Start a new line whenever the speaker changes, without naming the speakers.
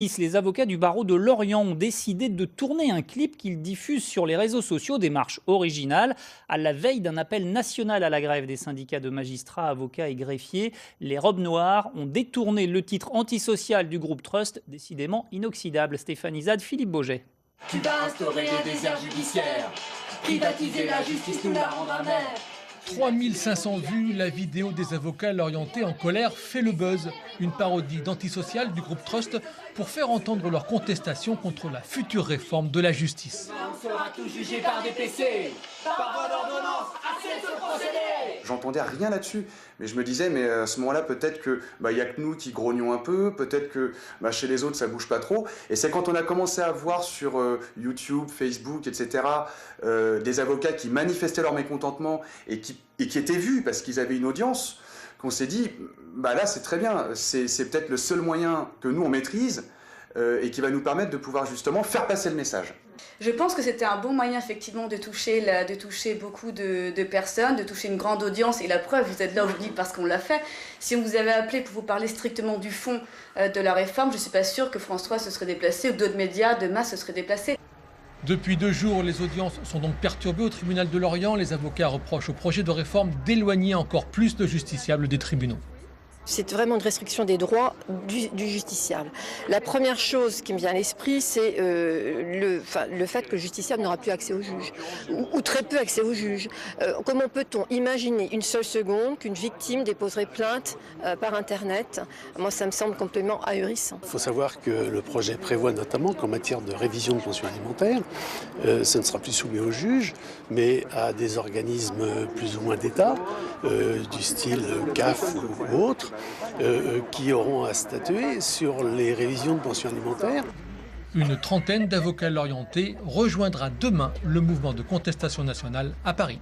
Les avocats du barreau de Lorient ont décidé de tourner un clip qu'ils diffusent sur les réseaux sociaux, démarche originale, à la veille d'un appel national à la grève des syndicats de magistrats, avocats et greffiers. Les robes noires ont détourné le titre antisocial du groupe Trust, décidément inoxydable. Stéphanie Zad, Philippe Boget.
Tu vas instaurer un désert judiciaire, privatiser la justice, nous la rendre amère.
3500 vues, la vidéo des avocats l'orientés en colère fait le buzz. Une parodie d'antisocial du groupe Trust pour faire entendre leur contestation contre la future réforme de la justice.
On sera tous jugés par des PC, par voie d'ordonnance, assez de ce procédé.
J'entendais rien là-dessus, mais je me disais, mais à ce moment-là, peut-être que y a que nous qui grognons un peu, peut-être que chez les autres ça bouge pas trop. Et c'est quand on a commencé à voir sur YouTube, Facebook, etc., des avocats qui manifestaient leur mécontentement et qui étaient vus parce qu'ils avaient une audience, qu'on s'est dit, là c'est très bien, c'est peut-être le seul moyen que nous on maîtrise et qui va nous permettre de pouvoir justement faire passer le message.
Je pense que c'était un bon moyen effectivement de toucher beaucoup de personnes, de toucher une grande audience. Et la preuve, vous êtes là aujourd'hui parce qu'on l'a fait. Si on vous avait appelé pour vous parler strictement du fond de la réforme, je ne suis pas sûre que François se serait déplacé ou que d'autres médias de masse se seraient déplacés.
Depuis 2 jours, les audiences sont donc perturbées au tribunal de Lorient. Les avocats reprochent au projet de réforme d'éloigner encore plus le justiciable des tribunaux.
C'est vraiment une restriction des droits du justiciable. La première chose qui me vient à l'esprit, c'est le fait que le justiciable n'aura plus accès au juge, ou très peu accès au juge. Comment peut-on imaginer une seule seconde qu'une victime déposerait plainte par Internet? Moi, ça me semble complètement ahurissant.
Il faut savoir que le projet prévoit notamment qu'en matière de révision de pension alimentaire, ce ne sera plus soumis au juge, mais à des organismes plus ou moins d'État, du style CAF ou autres, qui auront à statuer sur les révisions de pension alimentaire.
Une trentaine d'avocats l'orientés rejoindra demain le mouvement de contestation nationale à Paris.